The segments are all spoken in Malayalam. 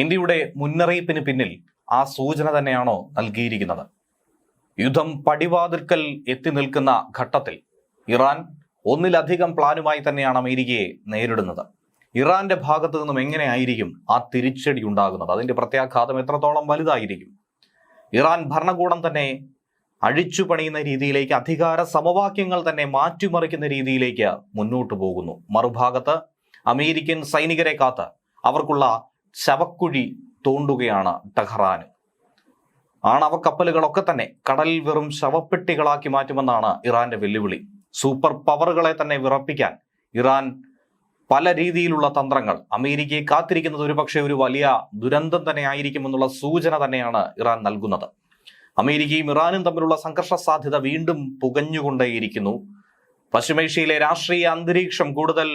ഇന്ത്യയുടെ മുന്നറിയിപ്പിന് പിന്നിൽ ആ സൂചന തന്നെയാണോ നൽകിയിരിക്കുന്നത്? യുദ്ധം പടിവാതിൽക്കൽ എത്തി നിൽക്കുന്ന ഘട്ടത്തിൽ ഇറാൻ ഒന്നിലധികം പ്ലാനുമായി തന്നെയാണ് അമേരിക്കയെ നേരിടുന്നത്. ഇറാന്റെ ഭാഗത്തു നിന്നും എങ്ങനെയായിരിക്കും ആ തിരിച്ചടി ഉണ്ടാകുന്നത്? അതിന്റെ പ്രത്യാഘാതം എത്രത്തോളം വലുതായിരിക്കും? ഇറാൻ ഭരണകൂടം തന്നെ അഴിച്ചു പണിയുന്ന രീതിയിലേക്ക്, അധികാര സമവാക്യങ്ങൾ തന്നെ മാറ്റിമറിക്കുന്ന രീതിയിലേക്ക് മുന്നോട്ട് പോകുന്നു. മറുഭാഗത്ത് അമേരിക്കൻ സൈനികരെ കാത്ത് അവർക്കുള്ള ശവക്കുഴി തോണ്ടുകയാണ് ടെഹ്റാൻ. ആണവ കപ്പലുകളൊക്കെ തന്നെ കടലിൽ വെറും ശവപ്പെട്ടികളാക്കി മാറ്റുമെന്നാണ് ഇറാന്റെ വെല്ലുവിളി. സൂപ്പർ പവറുകളെ തന്നെ വിറപ്പിക്കാൻ ഇറാൻ പല രീതിയിലുള്ള തന്ത്രങ്ങൾ. അമേരിക്കയെ കാത്തിരിക്കുന്നത് ഒരുപക്ഷെ ഒരു വലിയ ദുരന്തം തന്നെ ആയിരിക്കുമെന്നുള്ള സൂചന തന്നെയാണ് ഇറാൻ നൽകുന്നത്. അമേരിക്കയും ഇറാനും തമ്മിലുള്ള സംഘർഷ സാധ്യത വീണ്ടും പുകഞ്ഞുകൊണ്ടേയിരിക്കുന്നു. പശ്ചിമേഷ്യയിലെ രാഷ്ട്രീയ അന്തരീക്ഷം കൂടുതൽ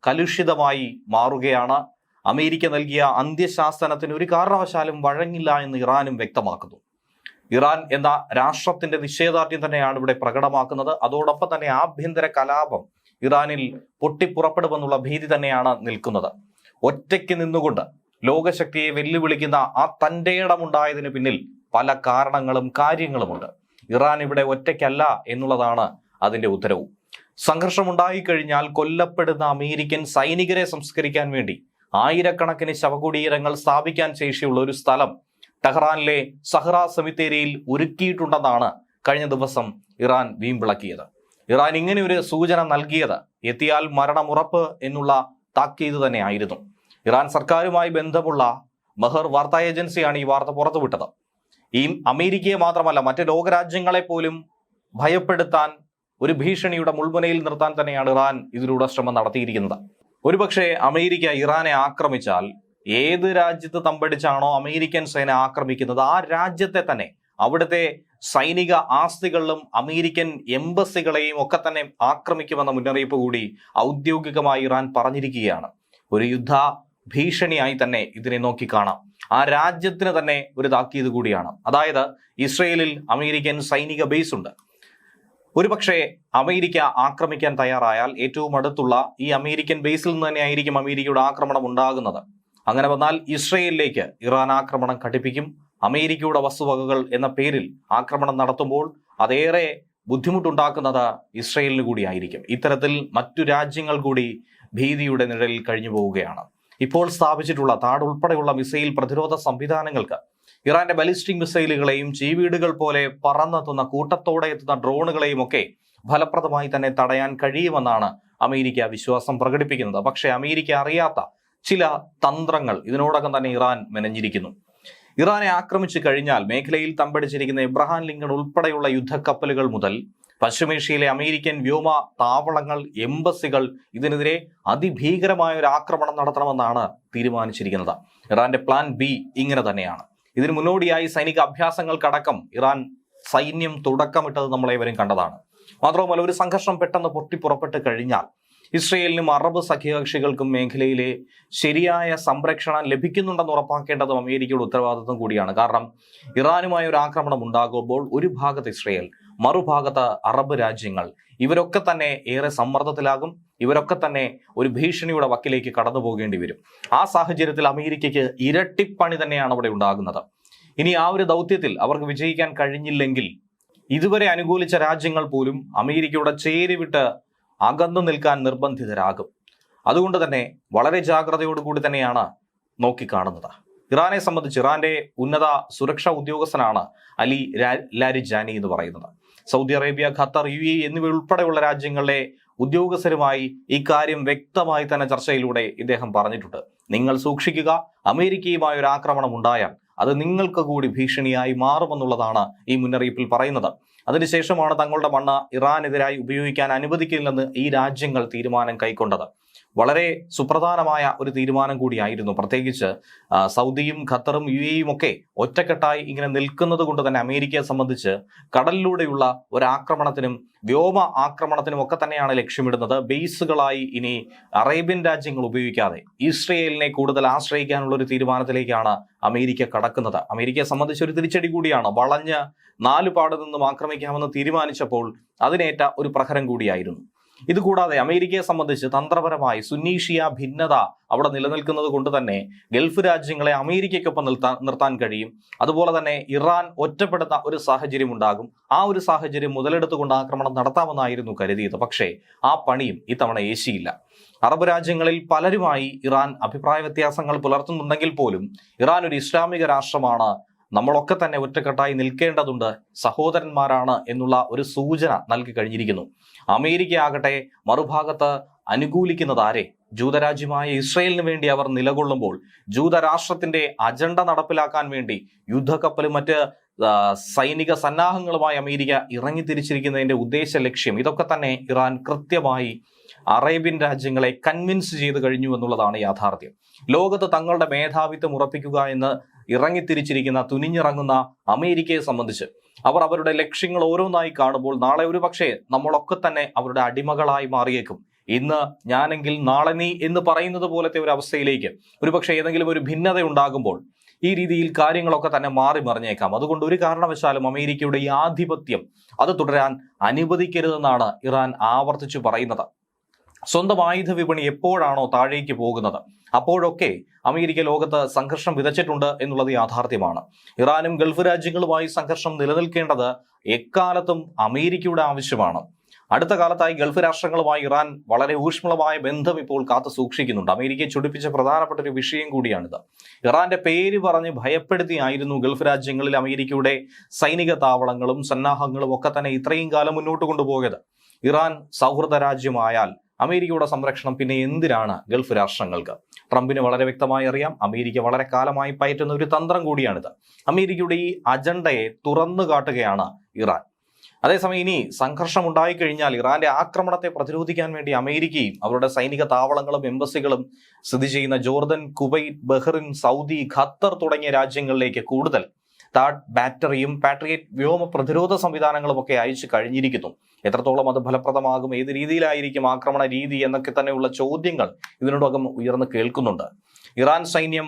കലുഷിതമായി മാറുകയാണ്. അമേരിക്ക നൽകിയ അന്ത്യശാസനത്തിന് ഒരു കാരണവശാലും വഴങ്ങില്ല എന്ന് ഇറാനും വ്യക്തമാക്കുന്നു. ഇറാൻ എന്ന രാഷ്ട്രത്തിന്റെ നിശ്ചയദാർഢ്യം തന്നെയാണ് ഇവിടെ പ്രകടമാക്കുന്നത്. അതോടൊപ്പം തന്നെ ആഭ്യന്തര കലാപം ഇറാനിൽ പൊട്ടിപ്പുറപ്പെടുമെന്നുള്ള ഭീതി തന്നെയാണ് നിൽക്കുന്നത്. ഒറ്റയ്ക്ക് നിന്നുകൊണ്ട് ലോകശക്തിയെ വെല്ലുവിളിക്കുന്ന ആ തന്റെ ഇടമുണ്ടായതിനു പിന്നിൽ പല കാരണങ്ങളും കാര്യങ്ങളുമുണ്ട്. ഇറാൻ ഇവിടെ ഒറ്റയ്ക്കല്ല എന്നുള്ളതാണ് അതിന്റെ ഉത്തരവും. സംഘർഷമുണ്ടായിക്കഴിഞ്ഞാൽ കൊല്ലപ്പെടുന്ന അമേരിക്കൻ സൈനികരെ സംസ്കരിക്കാൻ വേണ്ടി ആയിരക്കണക്കിന് ശവകുടീരങ്ങൾ സ്ഥാപിക്കാൻ ശേഷിയുള്ള ഒരു സ്ഥലം ടെഹ്റാനിലെ സഹ്റ സെമിത്തേരിയിൽ ഒരുക്കിയിട്ടുണ്ടെന്നാണ് കഴിഞ്ഞ ദിവസം ഇറാൻ വീമ്പിളക്കിയത്. ഇറാൻ ഇങ്ങനെ ഒരു സൂചന നൽകിയത് എത്തിയാൽ മരണമുറപ്പ് എന്നുള്ള താക്കീത് തന്നെ ആയിരുന്നു. ഇറാൻ സർക്കാരുമായി ബന്ധമുള്ള മെഹർ വാർത്താ ഏജൻസിയാണ് ഈ വാർത്ത പുറത്തുവിട്ടത്. ഈ അമേരിക്കയെ മാത്രമല്ല മറ്റ് ലോകരാജ്യങ്ങളെ പോലും ഭയപ്പെടുത്താൻ, ഒരു ഭീഷണിയുടെ മുൾമുനയിൽ നിർത്താൻ തന്നെയാണ് ഇറാൻ ഇതിലൂടെ ശ്രമം നടത്തിയിരിക്കുന്നത്. ഒരുപക്ഷെ അമേരിക്ക ഇറാനെ ആക്രമിച്ചാൽ ഏത് രാജ്യത്ത് തമ്പടിച്ചാണോ അമേരിക്കൻ സേന ആക്രമിക്കുന്നത് ആ രാജ്യത്തെ തന്നെ, അവിടുത്തെ സൈനിക ആസ്തികളിലും അമേരിക്കൻ എംബസികളെയും ഒക്കെ തന്നെ ആക്രമിക്കുമെന്ന മുന്നറിയിപ്പ് കൂടി ഔദ്യോഗികമായി ഇറാൻ പറഞ്ഞിരിക്കുകയാണ്. ഒരു യുദ്ധ ഭീഷണിയായി തന്നെ ഇതിനെ നോക്കിക്കാണാം. ആ രാജ്യത്തിന് തന്നെ ഒരു താക്കീത് കൂടിയാണ്. അതായത് ഇസ്രയേലിൽ അമേരിക്കൻ സൈനിക ബേസ് ഉണ്ട്. ഒരുപക്ഷെ അമേരിക്ക ആക്രമിക്കാൻ തയ്യാറായാൽ ഏറ്റവും അടുത്തുള്ള ഈ അമേരിക്കൻ ബേസിൽ നിന്ന് തന്നെ ആയിരിക്കും അമേരിക്കയുടെ ആക്രമണം ഉണ്ടാകുന്നത്. അങ്ങനെ വന്നാൽ ഇസ്രയേലിലേക്ക് ഇറാൻ ആക്രമണം ഘടിപ്പിക്കും. അമേരിക്കയുടെ വസ്തുവകകൾ എന്ന പേരിൽ ആക്രമണം നടത്തുമ്പോൾ അതേറെ ബുദ്ധിമുട്ടുണ്ടാക്കുന്നത് ഇസ്രയേലിന് കൂടിയായിരിക്കും. ഇത്തരത്തിൽ മറ്റു രാജ്യങ്ങൾ കൂടി ഭീതിയുടെ നിഴലിൽ കഴിഞ്ഞു പോവുകയാണ്. ഇപ്പോൾ സ്ഥാപിച്ചിട്ടുള്ള താഡ് ഉൾപ്പെടെയുള്ള മിസൈൽ പ്രതിരോധ സംവിധാനങ്ങൾക്ക് ഇറാന്റെ ബലിസ്റ്റിക് മിസൈലുകളെയും ചീവീടുകൾ പോലെ പറന്നെത്തുന്ന കൂട്ടത്തോടെ എത്തുന്ന ഡ്രോണുകളെയും ഒക്കെ ഫലപ്രദമായി തന്നെ തടയാൻ കഴിയുമെന്നാണ് അമേരിക്ക വിശ്വാസം പ്രകടിപ്പിക്കുന്നത്. പക്ഷേ അമേരിക്ക അറിയാത്ത ചില തന്ത്രങ്ങൾ ഇതിനോടകം തന്നെ ഇറാൻ മെനഞ്ഞിരിക്കുന്നു. ഇറാനെ ആക്രമിച്ചു കഴിഞ്ഞാൽ മേഖലയിൽ തമ്പടിച്ചിരിക്കുന്ന എബ്രഹാം ലിങ്കൺ ഉൾപ്പെടെയുള്ള യുദ്ധക്കപ്പലുകൾ മുതൽ പശ്ചിമേഷ്യയിലെ അമേരിക്കൻ വ്യോമ താവളങ്ങൾ, എംബസികൾ, ഇതിനെതിരെ അതിഭീകരമായ ഒരു ആക്രമണം നടത്തണമെന്നാണ് തീരുമാനിച്ചിരിക്കുന്നത്. ഇറാന്റെ പ്ലാൻ ബി ഇങ്ങനെ തന്നെയാണ്. ഇതിനു മുന്നോടിയായി സൈനിക അഭ്യാസങ്ങൾക്കടക്കം ഇറാൻ സൈന്യം തുടക്കമിട്ടത് നമ്മളേവരും കണ്ടതാണ്. മാത്രവുമല്ല, ഒരു സംഘർഷം പെട്ടെന്ന് പൊട്ടിപ്പുറപ്പെട്ട് കഴിഞ്ഞാൽ ഇസ്രയേലിനും അറബ് സഖ്യകക്ഷികൾക്കും മേഖലയിലെ ശരിയായ സംരക്ഷണം ലഭിക്കുന്നുണ്ടെന്ന് ഉറപ്പാക്കേണ്ടതും അമേരിക്കയുടെ ഉത്തരവാദിത്വം കൂടിയാണ്. കാരണം ഇറാനുമായ ഒരു ആക്രമണം ഉണ്ടാകുമ്പോൾ ഒരു ഭാഗത്ത് ഇസ്രയേൽ, മറുഭാഗത്ത് അറബ് രാജ്യങ്ങൾ, ഇവരൊക്കെ തന്നെ ഏറെ സമ്മർദ്ദത്തിലാകും. ഇവരൊക്കെ തന്നെ ഒരു ഭീഷണിയുടെ വക്കിലേക്ക് കടന്നു പോകേണ്ടി വരും. ആ സാഹചര്യത്തിൽ അമേരിക്കയ്ക്ക് ഇരട്ടിപ്പണി തന്നെയാണ് അവിടെ ഉണ്ടാകുന്നത്. ഇനി ആ ഒരു ദൗത്യത്തിൽ അവർക്ക് വിജയിക്കാൻ കഴിഞ്ഞില്ലെങ്കിൽ ഇതുവരെ അനുകൂലിച്ച രാജ്യങ്ങൾ പോലും അമേരിക്കയുടെ ചേരിവിട്ട് അകന്നു നിൽക്കാൻ നിർബന്ധിതരാകും. അതുകൊണ്ട് തന്നെ വളരെ ജാഗ്രതയോടുകൂടി തന്നെയാണ് നോക്കിക്കാണുന്നത്. ഇറാനെ സംബന്ധിച്ച് ഇറാന്റെ ഉന്നത സുരക്ഷാ ഉദ്യോഗസ്ഥനാണ് അലി ലാരിജാനി എന്ന് പറയുന്നത്. സൗദി അറേബ്യ, ഖത്തർ, UAE എന്നിവ ഉൾപ്പെടെയുള്ള രാജ്യങ്ങളിലെ ഉദ്യോഗസ്ഥരുമായി ഇക്കാര്യം വ്യക്തമായി തന്നെ ചർച്ചയിലൂടെ ഇദ്ദേഹം പറഞ്ഞിട്ടുണ്ട്. നിങ്ങൾ സൂക്ഷിക്കുക, അമേരിക്കയുമായ ഒരു ആക്രമണം ഉണ്ടായാൽ അത് നിങ്ങൾക്ക് കൂടി ഭീഷണിയായി മാറുമെന്നുള്ളതാണ് ഈ മുന്നറിയിപ്പിൽ പറയുന്നത്. അതിനുശേഷമാണ് തങ്ങളുടെ മണ്ണ് ഇറാനെതിരായി ഉപയോഗിക്കാൻ അനുവദിക്കില്ലെന്ന് ഈ രാജ്യങ്ങൾ തീരുമാനം കൈക്കൊണ്ടത്. വളരെ സുപ്രധാനമായ ഒരു തീരുമാനം കൂടിയായിരുന്നു. പ്രത്യേകിച്ച് സൗദിയും ഖത്തറും UAEയും ഒക്കെ ഒറ്റക്കെട്ടായി ഇങ്ങനെ നിൽക്കുന്നത് കൊണ്ട് തന്നെ അമേരിക്കയെ സംബന്ധിച്ച് കടലിലൂടെയുള്ള ഒരു ആക്രമണത്തിനും വ്യോമ ആക്രമണത്തിനും ഒക്കെ തന്നെയാണ് ലക്ഷ്യമിടുന്നത്. ബേസുകളായി ഇനി അറേബ്യൻ രാജ്യങ്ങൾ ഉപയോഗിക്കാതെ ഇസ്രയേലിനെ കൂടുതൽ ആശ്രയിക്കാനുള്ള ഒരു തീരുമാനത്തിലേക്കാണ് അമേരിക്ക കടക്കുന്നത്. അമേരിക്കയെ സംബന്ധിച്ച് ഒരു തിരിച്ചടി കൂടിയാണ്. വളഞ്ഞ് നാലുപാട് നിന്നും ആക്രമിക്കാമെന്ന് തീരുമാനിച്ചപ്പോൾ അതിനേറ്റ ഒരു പ്രഹരം കൂടിയായിരുന്നു. ഇതുകൂടാതെ അമേരിക്കയെ സംബന്ധിച്ച് തന്ത്രപരമായി സുന്നി ഷിയ ഭിന്നത അവിടെ നിലനിൽക്കുന്നത് കൊണ്ട് തന്നെ ഗൾഫ് രാജ്യങ്ങളെ അമേരിക്കയ്ക്കൊപ്പം നിർത്താൻ കഴിയും. അതുപോലെ തന്നെ ഇറാൻ ഒറ്റപ്പെടുന്ന ഒരു സാഹചര്യം ഉണ്ടാകും. ആ ഒരു സാഹചര്യം മുതലെടുത്തുകൊണ്ട് ആക്രമണം നടത്താമെന്നായിരുന്നു കരുതിയത്. പക്ഷേ ആ പണിയും ഇത്തവണ ഏശിയില്ല. അറബ് രാജ്യങ്ങളിൽ പലരുമായി ഇറാൻ അഭിപ്രായ വ്യത്യാസങ്ങൾ പുലർത്തുന്നുണ്ടെങ്കിൽ പോലും ഇറാൻ ഒരു ഇസ്ലാമിക രാഷ്ട്രമാണ്, നമ്മളൊക്കെ തന്നെ ഒറ്റക്കെട്ടായി നിൽക്കേണ്ടതുണ്ട്, സഹോദരന്മാരാണ് എന്നുള്ള ഒരു സൂചന നൽകി കഴിഞ്ഞിരിക്കുന്നു. അമേരിക്ക ആകട്ടെ മറുഭാഗത്ത് അനുകൂലിക്കുന്നത് ആരെ? ജൂതരാജ്യമായ ഇസ്രയേലിന് വേണ്ടി അവർ നിലകൊള്ളുമ്പോൾ ജൂതരാഷ്ട്രത്തിന്റെ അജണ്ട നടപ്പിലാക്കാൻ വേണ്ടി യുദ്ധക്കപ്പലും മറ്റ് സൈനിക സന്നാഹങ്ങളുമായി അമേരിക്ക ഇറങ്ങിത്തിരിച്ചിരിക്കുന്നതിന്റെ ഉദ്ദേശ ലക്ഷ്യം ഇതൊക്കെ തന്നെ ഇറാൻ കൃത്യമായി അറേബ്യൻ രാജ്യങ്ങളെ കൺവിൻസ് ചെയ്ത് കഴിഞ്ഞു എന്നുള്ളതാണ് യാഥാർത്ഥ്യം. ലോകത്ത് തങ്ങളുടെ മേധാവിത്വം ഉറപ്പിക്കുക എന്ന് ഇറങ്ങിത്തിരിച്ചിരിക്കുന്ന തുനിഞ്ഞിറങ്ങുന്ന അമേരിക്കയെ സംബന്ധിച്ച് അവർ അവരുടെ ലക്ഷ്യങ്ങൾ ഓരോന്നായി കാണുമ്പോൾ നാളെ ഒരു പക്ഷേ നമ്മളൊക്കെ തന്നെ അവരുടെ അടിമകളായി മാറിയേക്കും. ഇന്ന് ഞാനെങ്കിൽ നാളെ നീ എന്ന് പറയുന്നത് പോലത്തെ ഒരു അവസ്ഥയിലേക്ക് ഒരുപക്ഷെ ഏതെങ്കിലും ഒരു ഭിന്നത ഉണ്ടാകുമ്പോൾ ഈ രീതിയിൽ കാര്യങ്ങളൊക്കെ തന്നെ മാറി മറിഞ്ഞേക്കാം. അതുകൊണ്ട് ഒരു കാരണവശാലും അമേരിക്കയുടെ ഈ ആധിപത്യം അത് തുടരാൻ അനുവദിക്കരുതെന്നാണ് ഇറാൻ ആവർത്തിച്ചു പറയുന്നത്. സ്വന്തം ആയുധ വിപണി എപ്പോഴാണോ താഴേക്ക് പോകുന്നത് അപ്പോഴൊക്കെ അമേരിക്ക ലോകത്ത് സംഘർഷം വിതച്ചിട്ടുണ്ട് എന്നുള്ളത് യാഥാർത്ഥ്യമാണ്. ഇറാനും ഗൾഫ് രാജ്യങ്ങളുമായി സംഘർഷം നിലനിൽക്കേണ്ടത് എക്കാലത്തും അമേരിക്കയുടെ ആവശ്യമാണ്. അടുത്ത കാലത്തായി ഗൾഫ് രാഷ്ട്രങ്ങളുമായി ഇറാൻ വളരെ ഊഷ്മളമായ ബന്ധം ഇപ്പോൾ കാത്തു സൂക്ഷിക്കുന്നുണ്ട്. അമേരിക്കയെ ചൊടിപ്പിച്ച പ്രധാനപ്പെട്ട ഒരു വിഷയം കൂടിയാണിത്. ഇറാന്റെ പേര് പറഞ്ഞ് ഭയപ്പെടുത്തിയായിരുന്നു ഗൾഫ് രാജ്യങ്ങളിൽ അമേരിക്കയുടെ സൈനിക താവളങ്ങളും സന്നാഹങ്ങളും ഒക്കെ തന്നെ ഇത്രയും കാലം മുന്നോട്ട് കൊണ്ടുപോയത്. ഇറാൻ സൗഹൃദ രാജ്യമായാൽ അമേരിക്കയുടെ സംരക്ഷണം പിന്നെ എന്തിനാണ് ഗൾഫ് രാഷ്ട്രങ്ങൾക്ക്? ട്രംപിന് വളരെ വ്യക്തമായി അറിയാം, അമേരിക്ക വളരെ കാലമായി പയറ്റുന്ന ഒരു തന്ത്രം കൂടിയാണിത്. അമേരിക്കയുടെ ഈ അജണ്ടയെ തുറന്നു കാട്ടുകയാണ് ഇറാൻ. അതേസമയം ഇനി സംഘർഷം ഉണ്ടായിക്കഴിഞ്ഞാൽ ഇറാന്റെ ആക്രമണത്തെ പ്രതിരോധിക്കാൻ വേണ്ടി അമേരിക്കയും അവരുടെ സൈനിക താവളങ്ങളും എംബസികളും സ്ഥിതി ചെയ്യുന്ന Jordan, Kuwait, Bahrain, Saudi, Qatar തുടങ്ങിയ രാജ്യങ്ങളിലേക്ക് കൂടുതൽ താഡ് ബാറ്ററിയും പാട്രിയറ്റ് വ്യോമ പ്രതിരോധ സംവിധാനങ്ങളും ഒക്കെ അയച്ചു കഴിഞ്ഞിരിക്കുന്നു. എത്രത്തോളം അത് ഫലപ്രദമാകും, ഏത് രീതിയിലായിരിക്കും ആക്രമണ രീതി എന്നൊക്കെ തന്നെയുള്ള ചോദ്യങ്ങൾ ഇതിനോടകം ഉയർന്നു കേൾക്കുന്നുണ്ട്. ഇറാൻ സൈന്യം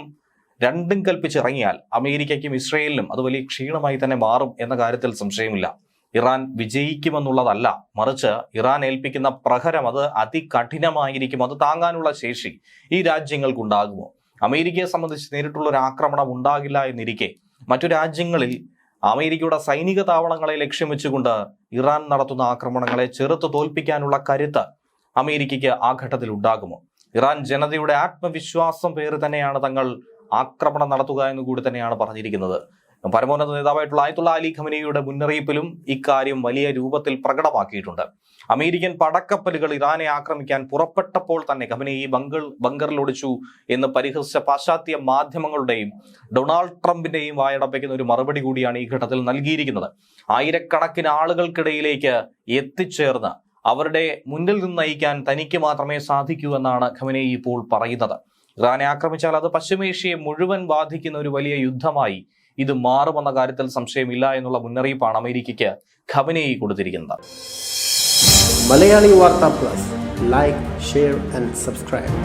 രണ്ടും കൽപ്പിച്ചിറങ്ങിയാൽ അമേരിക്കയ്ക്കും ഇസ്രയേലിനും അത് വലിയ ക്ഷീണമായി തന്നെ മാറും എന്ന കാര്യത്തിൽ സംശയമില്ല. ഇറാൻ വിജയിക്കുമെന്നുള്ളതല്ല, മറിച്ച് ഇറാൻ ഏൽപ്പിക്കുന്ന പ്രഹരം അത് അതികഠിനമായിരിക്കും. അത് താങ്ങാനുള്ള ശേഷി ഈ രാജ്യങ്ങൾക്കുണ്ടാകുമോ? അമേരിക്കയെ സംബന്ധിച്ച് നേരിട്ടുള്ള ഒരു ആക്രമണം ഉണ്ടാകില്ല എന്നിരിക്കെ മറ്റു രാജ്യങ്ങളിൽ അമേരിക്കയുടെ സൈനിക താവളങ്ങളെ ലക്ഷ്യം വെച്ചുകൊണ്ട് ഇറാൻ നടത്തുന്ന ആക്രമണങ്ങളെ ചെറുത്ത് തോൽപ്പിക്കാനുള്ള കരുത്ത് അമേരിക്കയ്ക്ക് ആ ഘട്ടത്തിൽ ഉണ്ടാകുമോ? ഇറാൻ ജനതയുടെ ആത്മവിശ്വാസം പേര് തന്നെയാണ് തങ്ങൾ ആക്രമണം നടത്തുക എന്ന് കൂടി തന്നെയാണ് പറഞ്ഞിരിക്കുന്നത്. പരമോന്നത നേതാവായിട്ടുള്ള ആയത്തുള്ള അലി ഖമനേയിയുടെ മുന്നറിയിപ്പിലും ഇക്കാര്യം വലിയ രൂപത്തിൽ പ്രകടമാക്കിയിട്ടുണ്ട്. അമേരിക്കൻ പടക്കപ്പലുകൾ ഇറാനെ ആക്രമിക്കാൻ പുറപ്പെട്ടപ്പോൾ തന്നെ ഖമനേയി ബങ്കറിൽ ഒളിച്ചു എന്ന് പരിഹസിച്ച പാശ്ചാത്യ മാധ്യമങ്ങളുടെയും ഡൊണാൾഡ് ട്രംപിന്റെയും വായടപ്പിക്കുന്ന ഒരു മറുപടി കൂടിയാണ് ഈ ഘട്ടത്തിൽ നൽകിയിരിക്കുന്നത്. ആയിരക്കണക്കിന് ആളുകൾക്കിടയിലേക്ക് എത്തിച്ചേർന്ന് അവരുടെ മുന്നിൽ നിന്ന് നയിക്കാൻ തനിക്ക് മാത്രമേ സാധിക്കൂ എന്നാണ് ഖമനേയി ഇപ്പോൾ പറയുന്നത്. ഇറാനെ ആക്രമിച്ചാൽ അത് പശ്ചിമേഷ്യയെ മുഴുവൻ ബാധിക്കുന്ന ഒരു വലിയ യുദ്ധമായി ഇത് മാറുമെന്ന കാര്യത്തിൽ സംശയമില്ല എന്നുള്ള മുന്നറിയിപ്പാണ് അമേരിക്കയ്ക്ക് ഖമനേയി കൊടുത്തിരിക്കുന്നത്. മലയാളി വാർത്ത plus, like, share and subscribe.